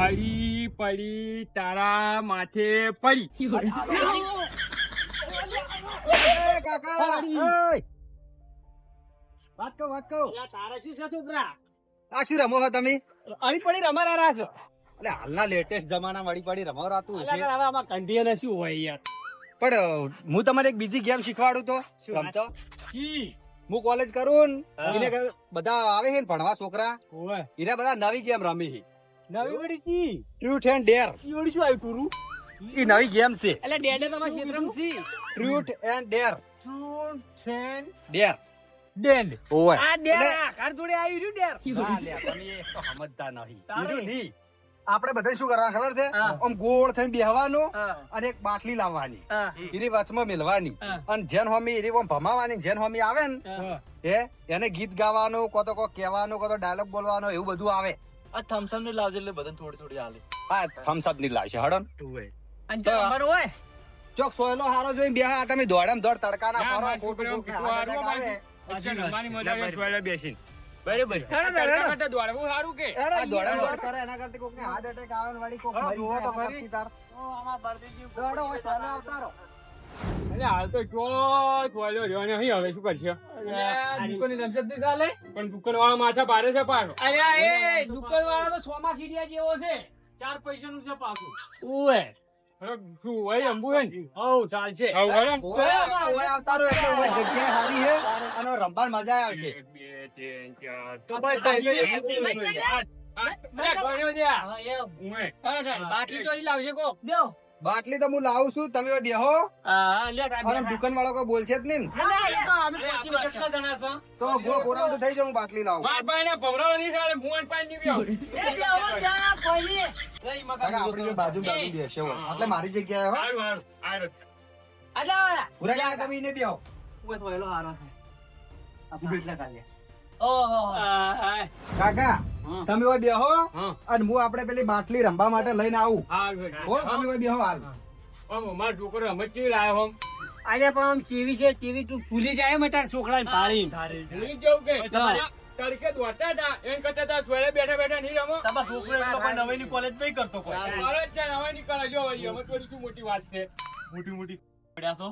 હરી પડી તારા માથે પડી. વાત કહો. તારા શું છે છોકરા? આ શું રમો છો તમે? હરી પડી રમારા રાહ છો. એટલે હાલના લેટેસ્ટ જમાના વળી પડી રમાવરાતું હશે. હવે આમાં કંઢીયાને શું હોય યાર? પણ હું તમારે એક બીજી ગેમ શીખવાડું તો રમતો. હું કોલેજ કરું હા. ને એને બધા આવે છે ને ભણવા છોકરા ઓય એને બધા નવી ગેમ રમી છે. નવી વડી કી ટ્રુથ એન્ડ ડેર. ઈ વડી શું આવ્યું ટુરુ? એ નવી ગેમ છે. એટલે ડેડે તમારા ક્ષેત્રમાં see truth and dare. True છેન ડેર. ડેડ. ઓય. આ ડેર એટલે- આકાર જોડે આવ્યું ડેર. ના લે, તમે એ તો સમજતા નહીં. તારે. બીજું નહીં. આપણે બધા શું કરવાનું ખબર છે? હા. આમ ગોળ થઈને બેહવાનું હા અને એક બાટલી લાવવાની હા એની વચમાં મેલવાની હા. અને જેન હોમી એની આમ ભમાવાની જેન હોમી આવે ને હા. એને ગીત ગાવાનું કો તો કહેવાનું કો તો ડાયલોગ બોલવાનો એવું બધું આવે. આ થમ્સઅપ ને લાવજે એટલે બધાને થોડી થોડી આલે. હા થમ્સ અપ ની લાવશે હડન. અને જો નંબર હોય ચોક સોયલો હારો જોઈને બેહા તમે દોડમ દોડ તડકાના ના, ફરો મારા ખોટું છોકરાઓ કોકને કીધું હાર્ટ હારું એટેક આવે. પછી રમવાની મજા આવે સોયલે બેસીને. બરાબર છે. દોડવું સારું કે આ દોડમ દોડ કરે એના કરતા કોકને હાર્ટ એટેક આવે ને વળી કોક હા, મરી જોવો જાય તો એના ખરી. કરતા તાર. દોડો હોય સોયલો આવતા રહો. અરે હાલ તો જો સોયલો રહ્યો નહીં હવે શું કરશે? દુકાનની રમઝટ નહીં ચાલે? પણ દુકાન વાળા માથા પાડે છે પાછો. અલ્યા એ દુકાનવાળા તો સોમા સીડિયા જેવો છે. 4 પૈસાનું છે પાછું. હવે શું હોય અંબુ હે ને? હઉ ચાલશે. હવે વળે. ઓય આવતા રહો એટલે ઓય જગ્યાએ હારી હે અને રમવાની મજા આવશે. 1 2 3 4 તો ભાઈ તારી બાટલી તો લાવશે કો. બાટલી તો હું લાવું છું તમે બેહો અને દુકાન વાળો કોઈ બોલશે જ નહીં ને. કેટલા જણા છો? તો ગોળ ગોરામ તો થઈ જાઉં હું બાટલી લાવું. કાકા, આપણી જો બાજુ બેસે હો. એટલે મારી જગ્યાએ હો. પૂરા કાકા તમે એને બેહો. કાકા તમે ઓય બેહો અને હું આપણે પેલી બાટલી રમવા માટે લઈને આવું. હો તમે ઓય બેહો હાલ. મારો છોકરો રમત કેવી લાવ્યો આમ? આજે પણ આમ ચીવી છે ચીવી તું ભૂલી જાય મેં તારા છોકરાને પાડી ભૂલી જવું કે તડકે દોડતા હતા એમ કરતા હતા સોયલે બેઠા બેઠા નહીં રમો. તમારો છોકરો એટલો કોઈ નવાઈની કોલેજ નહીં કરતો કોઈ. મારે જ છે ને, હવે નીકળે જો વળી રમત વળી શું મોટી વાત છે. મોટી પડ્યા તો.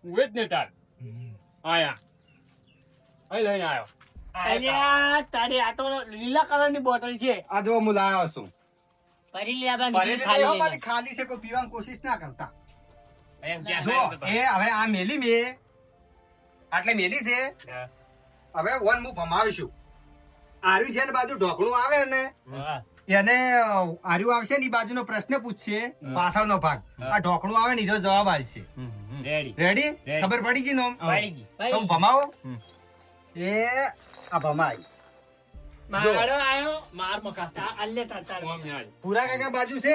હું જ ને તાર આયા અહીં લઈને આવ્યો. અલ્યા તારી આ તો લીલા કલરની બોટલ છે. આ જો હું લાવ્યો છું. ભરી લે ભરેલી નહીં હો, પાછી ખાલી છે કોઈ પીવાની કોશિશ ના કરતા. જો એ હવે આ મેલી મે આટલે મેલી છે. હવે વન હું ભમાવીશું. આર્યું છે ને બાજુ ઢોકણું આવે ને એને આર્યું આવશે ને એ બાજુનો પ્રશ્ન પૂછશે પાછળનો ભાગ. આ ઢોકણું આવે ને એનો જવાબ આવશે. રેડી? ખબર પડી ગઈ ને? તો હું ભમાવો. એ આ ભમાઈ. મારો આયો માર મકાતા. અલ્લે તાર પૂરા કાકા બાજુ છે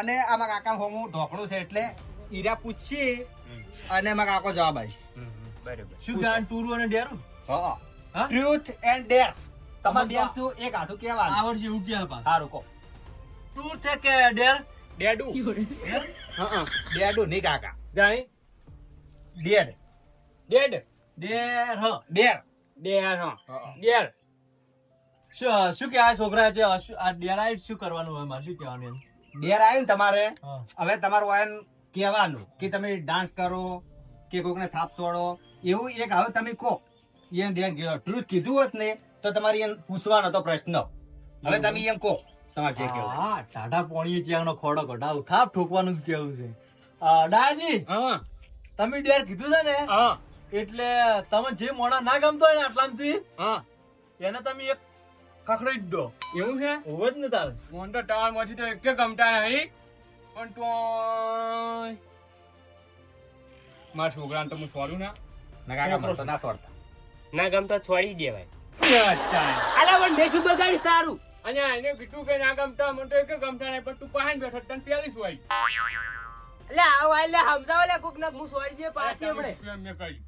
અને આમાં કાકા હોમું ઢોકણું છે એટલે ઈરા પૂછશે અને એમાં કાકો જવાબ આવશે. શું કહેવાનું? ટૂરું અને ડેરું? હા. હા? ટ્રુથ એન્ડ ડેર. તમારે બેન તું એક હાથું કહેવાનું. આવડશે એવું ક્યાં પા? સારું કહો. ટૂર છે કે ડેર? ડેડુ ડેડું નહીં કાકા. જાણી ડેડ. ડેડ ડેર હ. ડેર. ડેડ હા ડેડ શું કે આ છોકરા છે આ ડેર આવી શું કરવાનું હોય મારે શું કહેવાનું એમ? ડેર આવ્યું ને તમારે હા. હવે તમારું વાયન કહેવાનું કે તમે ડાન્સ કરો કે કોકને થાપ છોડો એવું એક હવે તમે કહો. એને ડેડ કહેવાય. ટ્રુથ કીધું હોત ને તો તમારે એને પૂછવાનો હતો પ્રશ્ન. હવે તમે એમ કહો તમારે જે કહેવું. હા ટાટા પોણીએ ચિયાનો ખોડો કઢાવ થાપ ઠોકવાનું જ કેવું છે. દાદાજી હા તમે ડેર કીધું છે ને હા એટલે તમે જે મોણા ના ગમતો હોય ને આટલામથી હા એને તમે એક કકડી જ દો. એવું છે. હોવે જ ને તારે. મોન તો ટાવર માંથી તો એક ગમતા નહીં પણ તો મારા છોકરાને તો હું છોડું ના. ના કાકા મને તો ના છોડતા. ના ગમતો છોડી દેવાય. અલા પણ મેં શું બગાડી તારું? અહીંયા એને કીધું કે ના ગમતા મને તો એક ગમતા નહીં પણ તું પહાણ બેઠો તને પેલી સોય. એટલે આવો એટલે સમજાવો લે કોક ના હું છોડી દે પાછી આપણે. મેં કહ્યું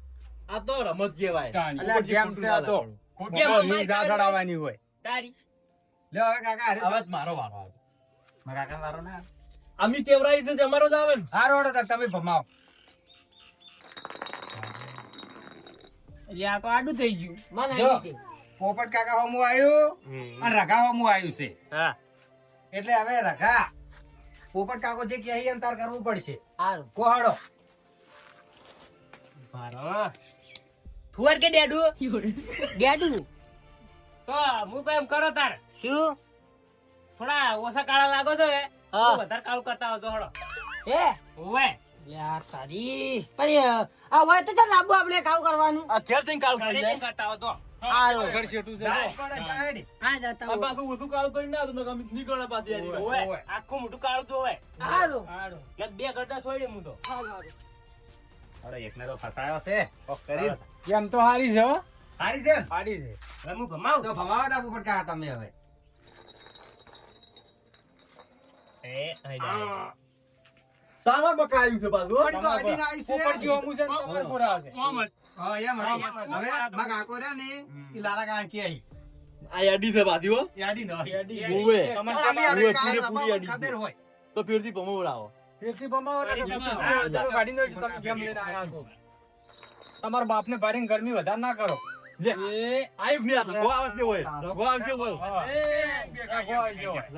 આ તો રમત કહેવાય. અલા જેમ છે આ તો ખોટી ગા ચડાવવાની હોય. તારી લ્યો હવે કાકા હારે હવે જ મારો વારો આવે. મારા કાકા વારો ના. અમે કેવરાઈ છે અમારો જ આવે ને. હારો હળો તાર તમે ભમાવો. એટલે આ તો આડું થઈ ગયું. મને જો આવી ગઈ. પોપટ કાકા હોમું આવ્યું અને રઘા હોમું આવ્યું છે. હા એટલે હવે રઘા પોપટ કાકો જે કહે એમ તાર કરવું પડશે. હારું. કોહડો ફુવાર કે ડેડુ ડેડુ તો હું કઈ એમ કરો તાર શું થોડા ઓછા કાળા લાગો છો હે વધારે કાળું કરતા આવજો હળો એ ઓવે યાર તારી પણ આ હોય તો ચાલ લાબુ આપણે કાવ કરવાનું આ ઘેર જઈને કાળું કરી જાય કરતા આવતો હારું ઘર શેઠું છે હા જતા આ પાછું ઓછું કાળું કરી ના તો નકામ નીકળે પાછી યાર. ઓવે આખું મોટું કાળું તો હોય હારું એક બે ગड्ढा છોડી હું તો અરે એકને તો ફસાયો છે કોક કરી એમ તો હારી છે હો. હારી છે ને? હારી છે. હવે હું ભમાવ તો ભમાવો તા પોપટ કાકા તમે હવે સામા બકાયું છે પાછું હો. પણ તો અડીને આવી છે. પોપટ જેવો અમુક છે ને તમારે પૂરા છે. હા, એમ હતું. હવે મારા કાકો રહ્યા ને ઈ લાલા કાકા કે આઈ. આ યાડી છે પાછી હો. યાદી ન હોય. ઓવે. તમને તમારે આપણે પૂરે કાલ પૂરી રમાવાનું યાદી ખબર હોય. તો ફેરથી ભમવડાવો. ફેરથી ભમાવો એટલે તમે દારૂ કાઢીને તમે કેમ લઈને આયા છો? તમારા બાપને ભારીને ગરમી વધારે ના કરો. લે આયુક ને આ રઘો આવશે હોય. રઘો આવશે હોય.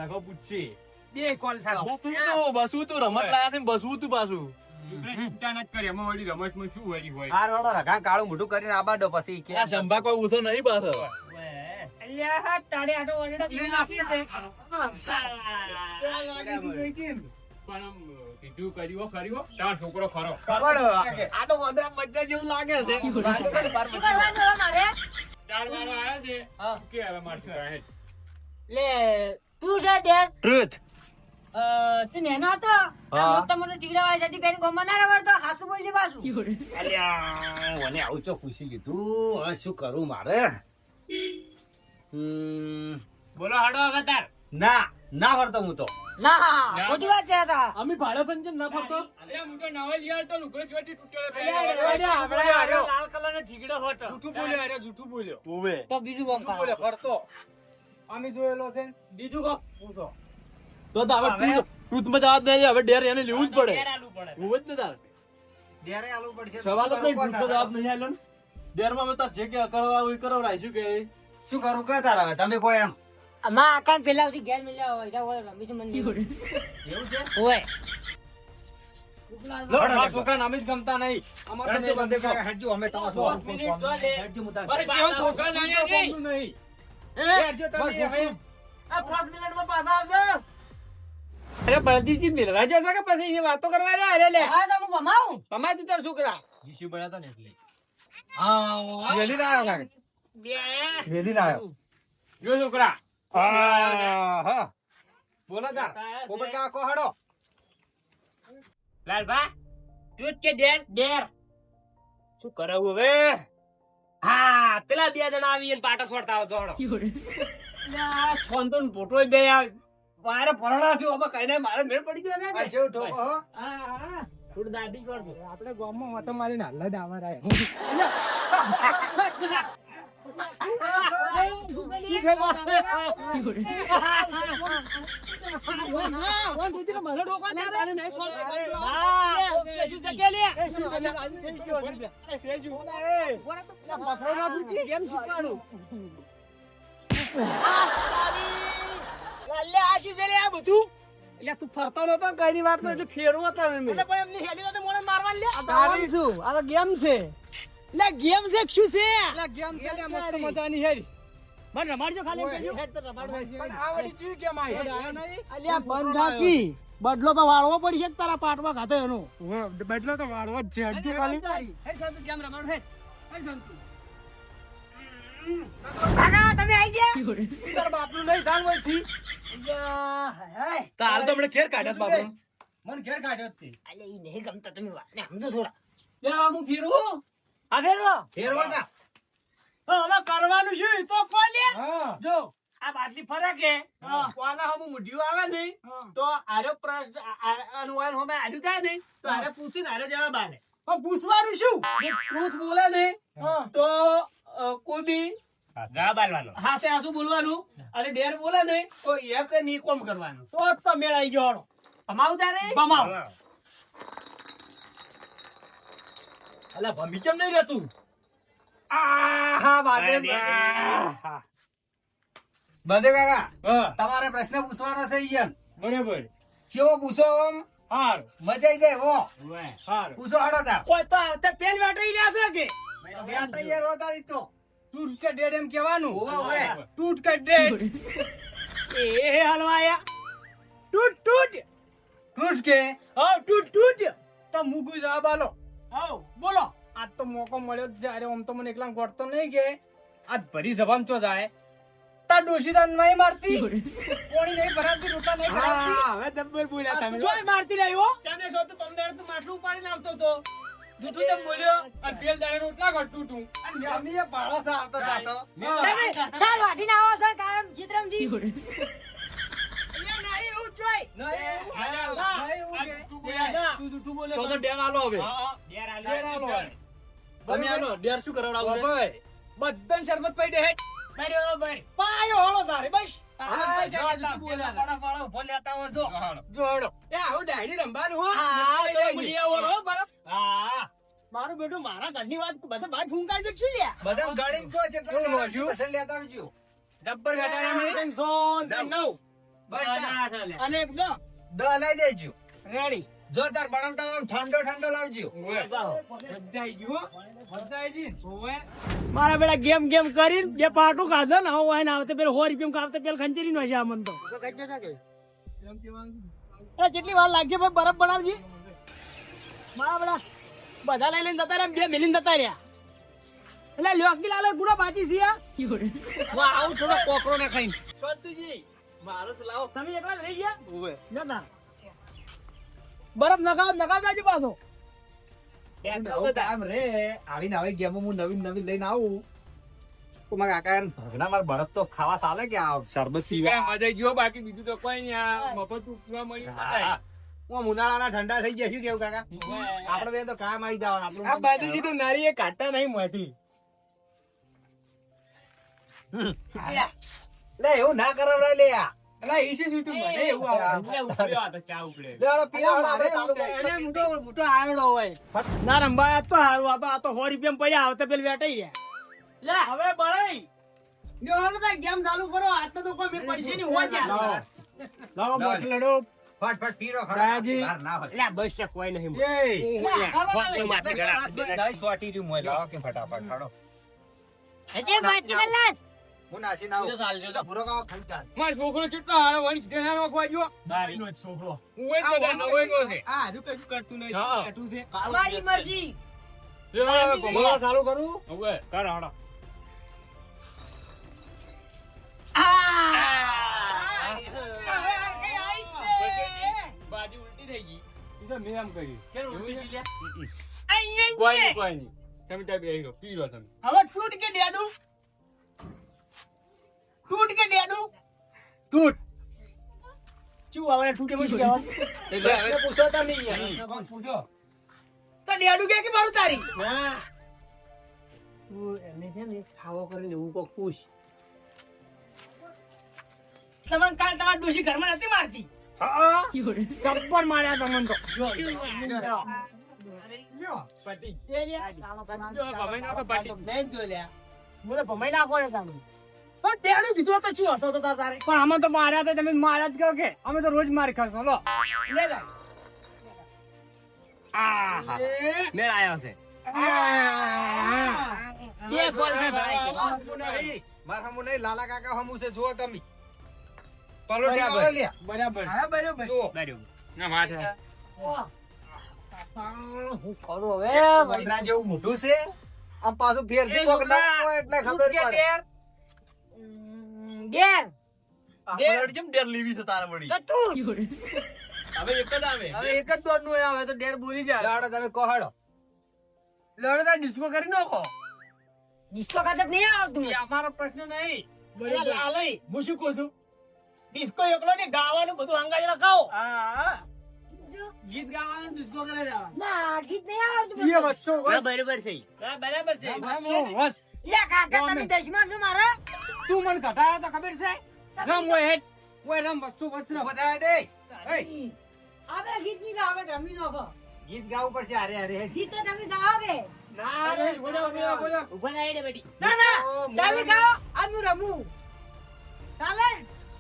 રઘો પૂછશે. બે કોલ સાથે. બસવું તું રમત લાયા છે ને બસવું તું પાછું. ચિંતા નથી કરી. એમાં વળી રમતમાં શું વળી હોય? હાર વાળો રઘા કાળું મોઢું કરીને આબાડો પછી કે આ સંભા કોઈ ઊંધો નહીં પાછો. અલ્યા તારે આટો ઓરડા પણ આમ કીધું કર્યો ખર્યો તારો છોકરો ખરો. આ તો વંદરા બચ્ચા જેવું લાગે છે. શું કરવાનું હવે મારે ચાર વાળો આયા છે. કે હવે માર છોકરા હે. લે તું છે ડેર ટ્રુથ. તું નેનો હતો આ મોટા મોટા ટીકડા વાળી જતી પેલી ગોમાં ના રવડતો હાસુ બોલજે પાછું અલ્યા મને આવું ચો પૂછી લીધું હવે શું કરું મારે બોલો હાડો હવે તાર ના ફરતો હું તો ના ખોટી વાત છે આ તો અમે ભાડે પંચમ ના ફરતો. અલ્યા હું તો નવા લઈ આવતો લુગડો ચોટી તૂટેલો લાલ કલરનો ઠીકડો હોતો જૂઠું બોલ્યો અરે જૂઠું બોલ્યો. ઓવે. તો બીજું કોમ જૂઠું બોલ્યો ફરતો. અમે જોયેલો છે ને. બીજું કોમ પૂછો. તો હવે ટ્રુથમાં જવાબ નહીં હવે ડેર એને લેવું જ પડે. ઓવે જ ને તાર. ડેરે આલવું પડશે સવાલ જ નહીં ટ્રુથમાં જવાબ નહીં આલ્યો ને. ડેરમાં અમે તાર જે કે કરવા હોય કરાવરાઈશું કે શું કરું કે તારા હવે તમે કોઈ એમ માં આકાન પેલા સુધી ગેર મિલ્યા હોય જા હોય રમીશું મંદિર એવું છે હોય લો, મારા છોકરાને અમે જ ગમતા નહીં. અમારે તો હેડજો નહીં બધે ગમતા. કાકા, હેડજો અમે તમારા દસ સ્વામી મિનિટ સ્વામી. જો લે. હેડજો મુતા. અરે કેવો છોકરા લાયા છે? ગમતું નહીં. હેડજો તમે હવે આ 5 મિનિટમાં પાછા આવજો અરે બળદીજી મિલવા જો કે પછી એ વાતો કરવા રહ્યા અરે લે. હા તો હું ભમાવું તમારે તાર છોકરા. ઈશ્યુ બન્યા હતા ને એટલે. વેલી ના આવ્યો કાકા. વેલી ના આવ્યો જો છોકરા. હા બોલો તાર પોપટ કાકા કોહડો લાલભા તું કે ડેર શું કરાવું હવે હા પેલા બે જણા આવી અને પાટા છોડતા આવો જોડો ફોન તો ફોટો બે મારે ફરણા છે ઓમાં કઈને મારે મેળ પડી ગયો ને આ જેવું ઠોકો હો હા થોડું દાદી કરજો આપણે ગામમાં વાતો મારીને હાલ જ આવા રહ્યા. તું ફરતો નતો કઈ વાત નો ફેરવો હતો પણ એમની હેડી તો મોણે મારવા લે શું આ તો ગેમ છે. લે ગેમ છે શું છે ગેમ છે ને મસ્ત મજાની હેડ. મને રમાડજો ખાલી ઓય. હેડ તો રમાડવા પણ આ વળી ચીજ ગેમ આવી. અલ્યા બંધાકી બદલો તો વાળવો પડશે તારા પાટમાં ખાતો એનો બદલો તો વાળવો જ છે. હજુ ખાલી હેડ શાંતુ ગેમ રમાડો હેડ શાંતુ કાકા તમે આવી ગયા તારા બાપનું નહીં જાણ હોય થી. તો હાલ તો હમણાં ઘેર કાઢ્યા બાપુ. મને ઘેર કાઢ્યો જ થી. અલે ઈ નહીં ગમતા તમે વાતને સમજો થોડા લે આ હું ફેરવું. આ ફેરવો ફેરવો તા હવે કરવાનું શું ઈ તો કોલે હા. જો આ બાટલી ફરકે કોના હમુ મુઢિયું આવે ને તો આરો પ્રશ્ન અનુવાન હોમે આજુ થાય ને તો આરે પૂછીને આરે જવાબ આલે પણ પૂછવાનું શું? જે ટ્રુથ બોલે ને તો કોઈ બી જવાબ આલવાનો હાસે હાસુ બોલવાનું અને ડેર બોલે ને તો એ કે ની કોમ કરવાનું તો જ તો મેળ આવી ગયો ભમાવ તારે ભમાવ. અલા ભમી ચમ નહીં રહેતું. આહા વાદે બધે કાકા હા તમારે પ્રશ્ન પૂછવાનો છે ઈયન બરાબર કેવો પૂછો આમ હાર મજા આવી જાય હો હાર પૂછો હાડો તાર કોઈ તો આવતે પેલ વેટાઈ રહ્યા છે કે બેન તૈયાર હો તારી તો ટૂટ કે ડેડ એમ કહેવાનું ઓવે, ઓવે. ટૂટ કે ડેડ એ હલવાયા ટૂટ ટૂટ ટૂટ કે હા ટૂટ ટૂટ તો મુગુ જવાબ આલો આવ બોલો આજ તો મોકો મળ્યો જ છે. અરે આમ તો મને એકલા ગોઠતો નહીં કે આજ ભરી જવામ ચો જાય તાર ડોશી તાર નહીં મારતી કોણી નહીં ભરાતી રોટલા નહીં ભરાતી હવે જબ્બર બોલ્યા તમે જોઈ મારતી રહ્યો ચાને સો તું પમદાર તું માટલું ઉપાડીને આવતો તો જૂઠું તેમ બોલ્યો અને પેલ દાડે રોટલા ઘટતું તું અને મમ્મીએ ભાડો છે આવતો જાતો ચાલ વાટીને આવો છો કાયમ ચિત્રમજી અહીંયા નહીં એવું જોઈ તું બોલ્યા તું જૂઠું બોલે તો ડેર આલો હવે ડેર આલો તમે આલો ડેર શું કરાવડાવું છે ભાઈ બધાને શરબત પડી દે હેટ બરોબર પાયો હળો તારે બસ ઉભો લેતા હો જો જોડો એ આવું દાડી રંબાનું હો હા તો મુલિયા વાળો બરાબર હા મારું બેટું મારા ઘરની વાત બધા બાર ફૂંકાઈ છે શું લ્યા બધા ગણી જો છે શું લોજ્યું? પસંદ લેતા આવજો ડબ્બર ઘટાડા ટેન્શન નવ બસ તાર. અને એકદમ દ લઈ દેજો રેડી જો તાર બનાવતા હોય એમ ઠંડો ઠંડો લાવજો મારા પેલા ગેમ ગેમ કરીને બે પાટું ખાધો ને હવે એને આવતે પેલો 100 રૂપિયા ખાવતે પેલો ખંચેરી નો છે આ મન તો અરે કેટલી વાર લાગશે ભાઈ બરફ બનાવજે મારા પેલા બધા લઈ લઈને જતા રહ્યા બે મિલીને જતા રહ્યા એટલે લોકી લાલો ગુનો બાચી છે આવું થોડો કોકરો ને ખાઈને શાંતિજી મારો તો લાવો તમે એકલા જ રહી ગયા ના બરફ નખાવ જાજો પાછો આવું કામ રે આવીને આવી ગેમો હું નવીન નવીન લઈને આવું તો મારા કાકા એમ ભગના માર બરફ તો ખાવા ચાલે કે આ શરબત પીવા મજા ગયો બાકી બીજું તો કોઈ નહીં આ મફત પીવા મળ્યું હા. હું ઉનાળાના ઠંડા થઈ ગયા શું કેવું કાકા આપણે બે તો કામ આવી જવાનું આ બાજુજી તો નારી એ કાઢતા નહીં મોથી લે એવું ના કરો લે આ અલા ઈ શું તું મને એવું આવે ચા ઉપડે લે હાલો પીવા હાલો, આપણે ચાલુ કરીએ. મોટો આવડો હોય ના રંબા તો હારું આ તો 100 રૂપિયા પડ્યા આવતે પેલ વેટાઈ રહ્યા લે હવે બળાઈ જો હાલો તો ગેમ ચાલુ કરો આટલો તો કોઈ મેં પડશે નહીં હો જા લાવો મોટલેડો ફટ પીરો રાજી. બહાર ના હોય. એટલે બસ છે કોઈ નહીં એ નાઈસ વાટી રહ્યું મોય લાવો કે ફટાફટ હાલો. હજી બાકી લાસ હું નાસી ના આવું. તો પૂરો કાવો ખાઈ જા. માર છોકરો કેટલો હારો વળી કીધે ના નોખવા જો બારીનો જ છોકરો હું એ તો જાણો હોય કો છે આ હજુ કશું કરતું નહીં હા. બેઠું છે તમારી મરજી બોલો ચાલુ કરું હવે કર હાડો બાજી ઉલટી થઈ ગઈ ઈ તો મેં એમ કર્યું કેમ ઉલટી થઈ ગયા? કોઈ નહીં કોઈ નહીં તમે ત્યાં બેહી રહો પી લો તમે હવે ટૂટ કે ડેડુ તૂટ શું આવે ટૂટે માં શું કહેવાનું એટલે હવે પ્રશ્ન પૂછો તમે યાર. પૂછો તો ડેડુ કે મારું તારી ના તું એને છે ને ખાવો કરીને હું કોક પૂછ તમને કાલ તમારી ડોશી ઘરમાં નથી મારતી હા ચપ્પલ માર્યા તમને તો પતિ એ લે. જો ભમાઈ નાખો પાટી નહીં જો લ્યા હું તો ભમાઈ નાખો ને સામે તો ડેડુ કીધું તો શું હસો તો તારે પણ અમે તો માર્યા હતા તમે માર્યા જ કહો કે અમે તો રોજ માર ખાશો લો લે જા મેળ આવ્યો છે બે ગોલ છે ભાઈ હમું નહીં. માર હમું નહીં. લાલા કાકા હમું છે જુઓ તમે પલોઠી બરાબર. આવે લ્યા. બરાબર જુઓ. ના વાત છે હું કરું હવે વંદરા જેવું મોઢું છે આમ પાછું ફેરથી કોક ના હોય એટલે ખબર પડે ઘેર આ પલોઠી કેમ ડેર લેવી છે તારે વળી? તો તું હવે એક જ આવે હવે એક જ દોડ નું આવે તો ડેર બોલી જાય લાડો તમે કોહાડો લડતા ડિસ્કો કરી નાખો ડિસ્કો ખાતે નહીં આવતું એ અમારો પ્રશ્ન નહીં લાલઈ હું શું કહું છું ડિસ્કો એકલો ને ગાવાનું બધું અંગાજ રખાવો હા ગીત ગાવાનું ડિસ્કો કરે જવાનું ના ગીત નહીં આવતું એ વસ્તુ બરાબર છે બરાબર છે વસ લે કાકા તમે દશમાં છો મારા તું મને ઘટાયા તો ખબર છે રમ હોય હેડ ઓય રમ વસ્તુ વસ્તુ બધા દે હવે ગીત નહીં ગાવે રમી નાખો ગીત ગાવું પડશે અરે અરે ગીત તો તમે ગાઓ કે ના રે બોલો બોલો બોલો ઉભા ના રે બેટી ના ના તમે ગાઓ આ હું રમું ચાલે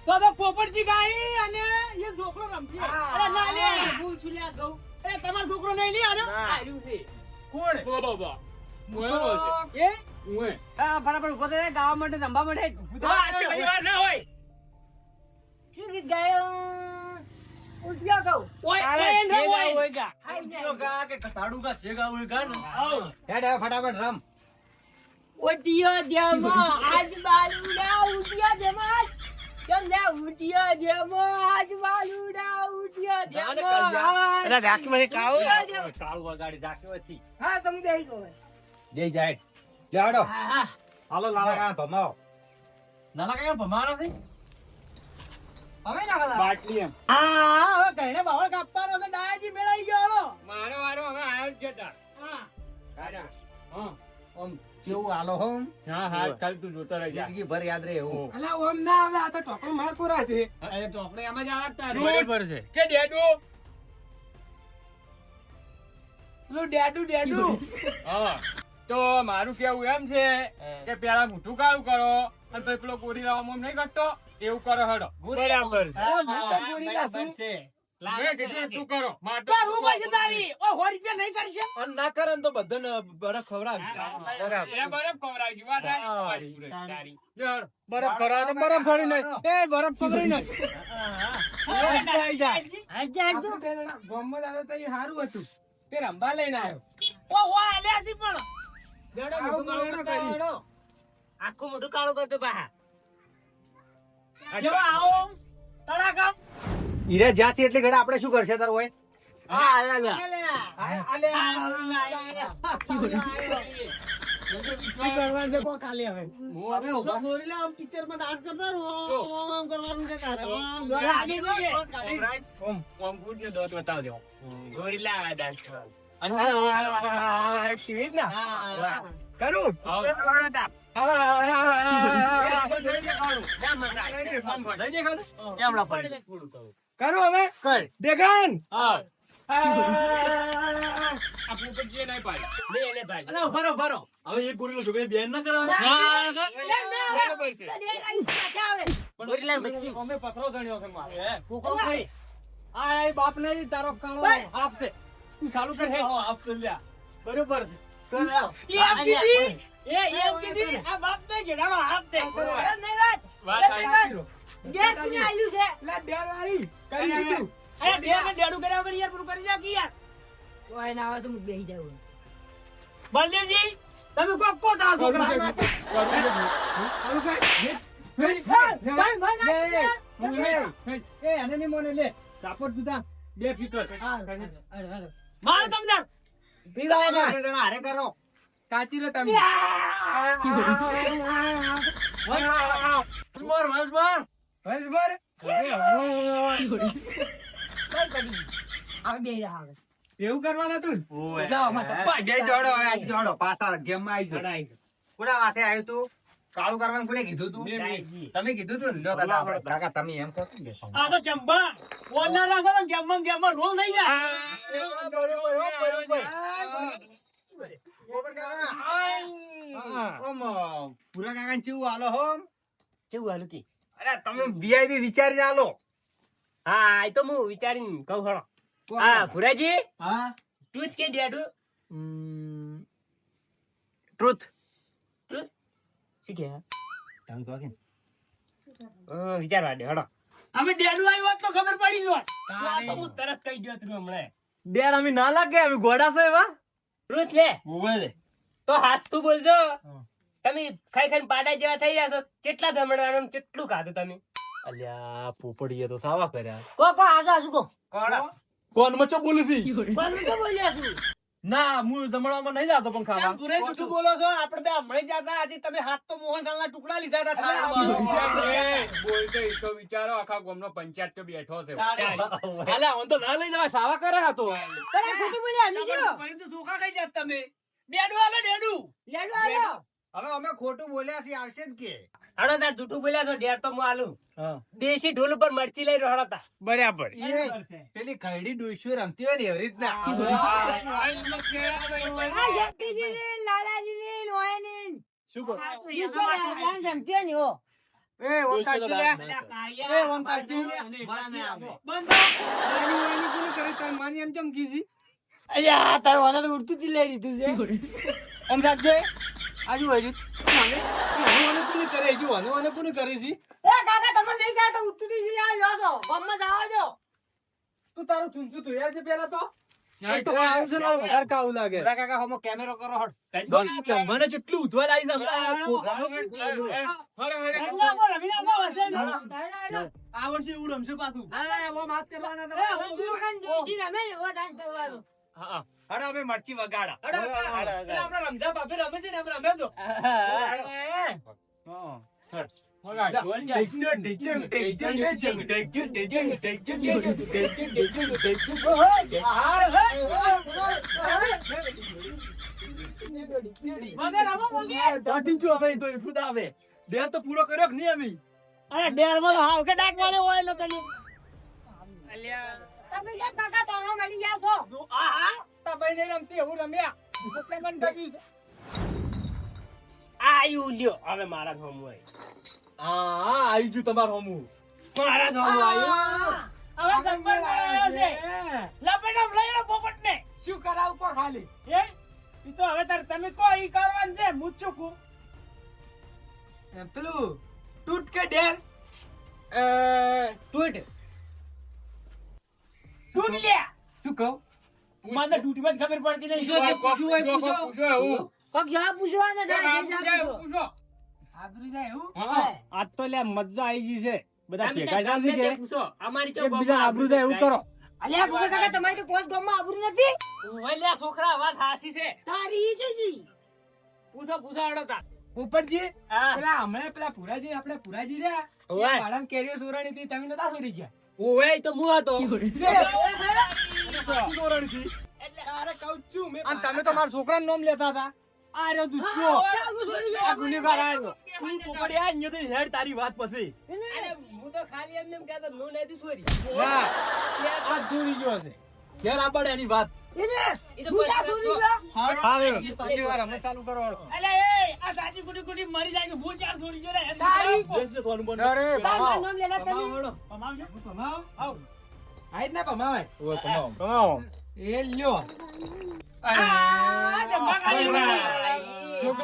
તો પોપટજી ગાઈ અને એ છોકરો રમતી અરે ના લે હું છું લ્યા ઘઉં. અરે તમારો છોકરો નહીં લે આનો આવ્યું છે કોણ બાબા મોય બોલશે એ મોય ફટાફટ ઉભો થઈ ગાવા માટે રમવા માટે આટલી બધી વાર ના હોય શું ગીત ગાયો ઉઠ્યા કહું ઓય અરે ઓય જે ના ગાવું હોય હોય ગા. ઊંધિયો ગા કે કતાડું ગા જે ગાવું એ ગા ને હેડ હવે ફટાફટ રમ ઉઠ્યો જેમો આજ બાલુડા ઉઠ્યો જેમો કેમ લે ઉઠ્યો જેમો આજ બાલુડા ઉઠ્યો જેમો એટલે રાખી મને કાળું. કાળું વગાડી ઝાંકી હતી હા સમજાઈ ગયો જય જાય લે હાડો હા હાલો લાલા કા ભમાવો નાના કાકા ભમાવા નથી હવે ના કલા બાટલી એમ હા હવે કઈને બાવળ કાપવાનો છે ડાયાજી મેળાઈ ગયો હાલો મારો વારો હવે આયો જ જતા હા કાકા હા ઓમ કેવું હાલો હોમ હા હા ચાલ તું જોતો રહી જા જિંદગી ભર યાદ રહે એવું અલા ઓમ ના આવે આ તો ટોકર માર પૂરા છે અરે તો આપણે એમ જ આવતા બરોબર છે કે ડેડુ લો ડેડુ હા તો મારું કેવું એમ છે કે પેલા મોઢું કાળું કરો અને પછી પેલો કોરી લાવવામાં નહીં કરતો એવું કરો હડો બરાબર છે. બરાબર છે. મેં કીધું તું કરો માર તો રૂ પૈસા તારી ઓ 100 રૂપિયા નહીં કરશે અન ના કરે ને તો બધાને બરફ ખવડાવશે એ બરફ ખવડાવજો વાત આવી. તારી લે હડો. બરફ ખવડાવે તો બરફ ખવડી નહીં એ બરફ ખવડી નહીં આજે આજો ગોમમાં દાદા તઈ હારું હતું તે રંબા લઈને આવ્યો ઓ હો આલ્યા હતી પણ લેડો, મોઢું કાળું કરતા હડો. આખું મોઢું કાળું કરતો બહાર. જેવા આવો તડાકા હીરે જ્યાંથી એટલી ઘડા આપણે શું કરશે તાર હોય કરવાનું છે કો ખાલી હવે હું હવે ઉભા દોરી લે આમ પિક્ચર માં ડાન્સ કરતા રહો આમ કરવાનું છે તારે આગે જોઈએ. ઓમ ઓમ કૂદને દોત બતાવજો. ગોરીલા ડાન્સ કરો. કેવી રીતના? કરું આવો. કરું હવે કર દેખાન આ પોપટજીએ નહીં પાડી. લે એને ભાઈ. અરે ઉભા રહો, ઉભા રહો. હવે એક ગોરીલો છોકરી બેન ના કરાવે બરાબર છે. ગોરીલા બચી. અમે પથરો ગણ્યો છે મારે. કોકો ભાઈ આ એ બાપ ને તારો કાળો હાથ છે તું ચાલુ કર હે આપશે લ્યા બરોબર છે એ આપ કીધી એ કીધી આ બાપ ને જેડાનો હાથ છે વાત આવી છે. લે ડેર વાળી કરી દીધું અરે ડેર ને ડેડું કર્યા વગર યાર પૂરું કરી જા કે યાર બલદેવજી તમે કો તા છોકરા એ આને નહીં મોને લે. કાપડ દીધા. બે ફીકર. માર તમદાર હારે કરો કાચી રે તમે. વસબર એવું કરવાના તું બે જોડો હવે આજ જોડો પાછા ગેમ માં આવી જો કોના માથે આવ્યું તું કાળું કરવાનું કોને કીધું તું તમે કીધું તું ને લ્યો દાદા આપણે કાકા તમે એમ કહો છો ને. આ તો ચંપા ઓના રાખો તો ગેમમાં રોલ થઈ જાય પોપટ કાકા ઓમ પૂરા કાકા ચેવું હાલો હો કેવું હાલું કી? અરે તમે વીઆઈપી વિચારીને હાલો હા એ તો હું વિચારીને કહું હળો. હા ભુરાજી હા તું જ કે ડેડુ ટ્રુથ શું કે हाँ। વિચારવા દે હળો. અમે ડેડુ આવ્યો હોત તો ખબર પડી જોત આ તો હું તરત કહી ગયો તું હમણાં. ડેર અમે ના લાગે અમે ગોડા છે એવા રૂથ લે મોબાઈલ તો હાસતું બોલજો. તમે ખાઈ ખાઈને પાડા જેવા થઈ રહ્યા છો. કેટલા જમણવાનું ને કેટલું ખાધું તમે? અલ્યા પોપડીએ તો સાવા કર્યા કોણ? કોણ મચો બોલી થી બોલું તો બોલ્યા છું ના હું જમણવામાં નહીં જાતો પણ ખાવા પૂરે જૂઠું બોલો છો. આપણે બે હમણાં જ હતા. આજે તમે હાથ તો મોહનલાલના ટુકડા લીધા હતા થાળીમાં. બોલતો ઈ તો વિચારો આખા ગામનો પંચાયત તો બેઠો છે. અલ્યા હું તો ના લઈ જવાય સાવા કરે હતો પણ ખોટું બોલ્યા અમે શું ફરી તો સોખા ખાઈ જાત તમે. ડેડુ આવે ડેડુ લેડો આવ્યો હવે અમે ખોટું બોલ્યા છીએ આવશે જ કે હળો તાર જૂઠું બોલ્યા છો. ડેર તો હું આલું. દેશી ઢોલ ઉપર મરચી લઈ રહ્યો હતા. બરાબર. એ પેલી ખરડી ડોઈશું રમતી હોય ને એવી રીતના આ શક્તિજી ને લાલાજી ને લોયાની શું કહો ઈ તો રાજાને ધમકીઓ ને હો એ ઓમકારજી લે. એ ઓમકારજી. માની કોને કરે તાર માની એમ ચમ કીધી? અલ્યા તાર વાના તો ઉડતું જ લઈ લીધું છે ઓમકારજી આજુ હજુ મને કોને કરે જો મને કોને કરે છે? એ કાકા તમે લઈ ગયા તો ઉડતું જ લઈ આવ્યો છો ગામમાં જવા દો તું તારું થૂંચું તું યાર છે પેલા તો તો આવું છે ને વધારે કાવું લાગે. ભૂરા કાકા હમો કેમેરો કરો હટ. મને જેટલું ઉધવા લાવી હળે, હળે. આ વર્ષે એવું રમશે પાછું. હડો અમે મરચી વગાડા. આપડા રમઝા બાપે રમે છે ને આપણે રમે તો. ડેર તો પૂરો કર્યો કે નહીં અમે? અરે ડેર માં હાવ કે ડાક વાળે હોય લોકો ની તમે કેમ કાકા તોનો મળી જાવ તો તમે નહીં રમતી એવું રમ્યા એટલે મને ગમ્યું. આયુ લ્યો હવે મારા જ હોમ હોય હા આવી ગયું તમારું હમું. મારા જ હોમ આવ્યું હવે જંગલ બનાવ્યો છે. લપેટમ લઈ લો પોપટ ને. શું કરાવું કો ખાલી? ઈ તો હવે તાર તમે કો ઈ કરવાનું છે મુચુકુ. પેલું તૂટ કે ડેર? તૂટ. તૂટ લ્યા. શું કહું? મને તૂટીમાં ખબર પડતી નહીં. પૂછો એવું. પગ જા પૂછવાને પૂછો. આબરી જાય એવું? આજ તો લે મજા આવી ગઈ છે. બધા તમે ભેગા ગમે છે તે કે પૂછો અમારી ચો એકબીજાને આબરૂ જાય એવું કરો. અલ્યા ભૂકા કાકા તમારી તો પોસ્ટ ગામમાં આબરૂ નથી ઓલ્યા છોકરા વાત હાસી છે તારી છે જી પૂછો હડો તા ઉપરજી હા. પેલા હમણાં પેલા પુરાજી આપણે પુરાજી રહ્યા ઓવે. એ વાળામાં કેરીઓ સોરાણી હતી તમે નતા સોરી ગયા? ઓવે તો હું હતો અરે કહું છું મેં અને તમે તો મારા છોકરાનું નામ લેતા હતા. આ રહ્યો દુશ્મનો. આ ગુનેગાર આવ્યો. તું પોપડિયા અહીંયા તો હેડ તારી વાત પછી. અરે હું તો ખાલી એમને એમ કહેતો નો નથી સોરી ના આ ચોરી ગયો છે. ઘેર આપડે એની વાત. ઈ તો પૂજા સુધી ગયો હા સાચી વાર અમે ચાલુ કરો. અલે એ આ સાચી ગુડી ગુડી મરી જાય કે ભૂ ચાર થોડી જો રે તારી અરે તારા નામ લેલા તમે પમાવજો પમાવ આવ આઈ જ ના પમાવે. ઓ તમામ. એ લ્યો.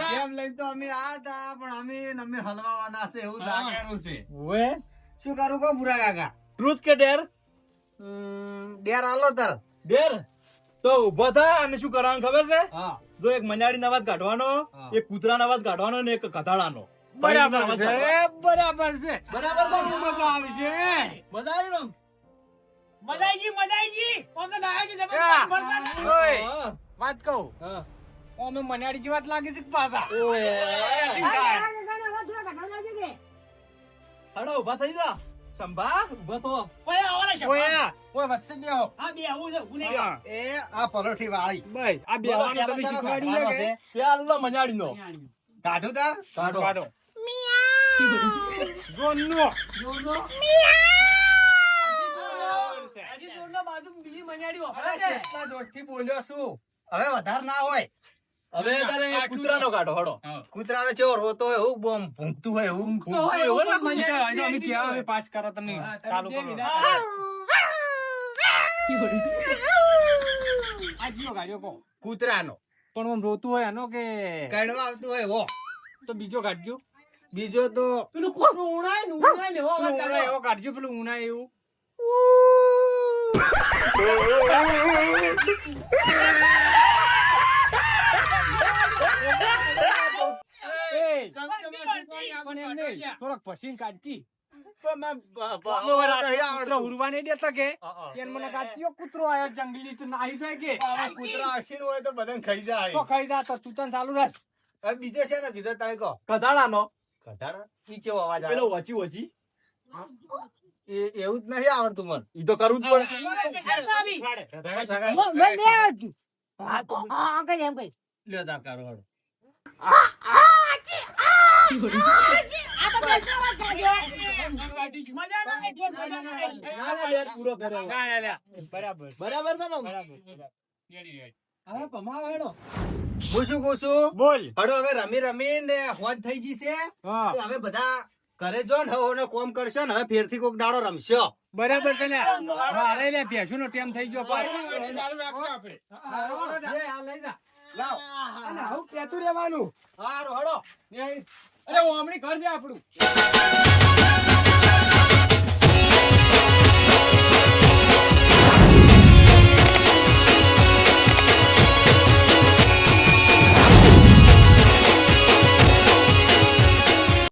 કેમ લઈને તો અમે આ હતા પણ અમે હલવાવાના છે એવું લાગેલું છે. ઓએ શું કરું કો ભૂરા કાકા? ટ્રુથ કે ડેર? ડેર આલો તાર. ડેર તો ઉભો થા અને શું કરવાનું ખબર છે? હા જો એક મજાડીનો અવાજ કાઢવાનો, હા. એક કૂતરાનો અવાજ કાઢવાનો ને એક ગધાડાનો. બરાબર અવાજ છે કાઢવાનો. બરાબર છે. બરાબર તો મજા આવશે. મજા આવી ને? મજાઈજી ઓમ તો ડાયાજી તમે હા. ભરતા ઓય હા. વાત કહું હા. અમે મનાડી જેવા જ લાગે છે કે પાછા. ઓએ. હાડો ઉભા થઈ જા. સંભા ઉભા તો. ઓય આવલા છે ઓય ઓય વચ્ચે બેહો. આ બે આવું છે ઉને હા. એ આ પરોઠી વાળી બસ આ બેહવાનું તમે શીખવાડી છે કે? ચાલો મજાડીનો. કાઢું તાર? કાઢો. કાઢો. જોનનો. હજી જોડનો બાજુ બીજી મજાડી અરે કેટલા જોરથી બોલ્યો છું. હવે વધારે ના હોય. હવે તારે કૂતરાનો કાઢો હાડો. કૂતરાનો ચેવો રોતો હોય એવું બોમ ભૂંકતું હોય એવું. તો હોય એવું ને મજા અમે ક્યાં હવે પાસ કરો તમે ચાલુ કરો. આ જીઓ ગાડ્યો કો. કૂતરાનો પણ આમ રોતું હોય આનો કે કડવા આવતું હોય હો. તો બીજો કાઢજો. બીજો તો પેલું ઉણાય ને એવો અવાજ કાઢો. એવો કાઢજો પેલું ઉણાય એવું. એ, પણ એમ નહીં, થોડોક પસીન કાઢકી. કૂતરો હુરવા નહીં દેતા કે એને મને કાઢ્યો કૂતરો આયો જંગલી તો નાહી જાય કે કૂતરા હસીન હોય તો બધાને ખાઈ જાય. તો ખાઈ જા તો તું તને ચાલુ રાખ. હવે બીજો છે ને કીધો તમે કહો. ગધાડાનો. કઢાડા? ઈ ચેવો અવાજ આવે? પેલો વચી વચી. એ એવું જ નહીં આવડતું મને. ઈ તો કરવું જ પડે. હા કઈ એમ કઈ લ્યો તાર કાઢો હાલો. ના, ના, લેર પૂરો કર્યો. બરાબર બરાબર છે ને? બરાબર. હવે પમાવો હેડો. હું શું કહું છું? બોલ. હળો હવે રમી રમીને હોજ થઈ ગઈ છે. હા તો હવે બધા ઘરે જો ને હવે કોમ કરશે ને હવે ફેરથી કોક દાડો રમશો. બરાબર તને મારે લે ભેંસુનો ટેમ થઈ ગયો પણ ચાલુ રાખજો આપણે. એ આ લઈ જા લાવ. અને આવું કહેતું રહેવાનું હારું, હળો. અરે ઓમણી ઘર છે આપણું.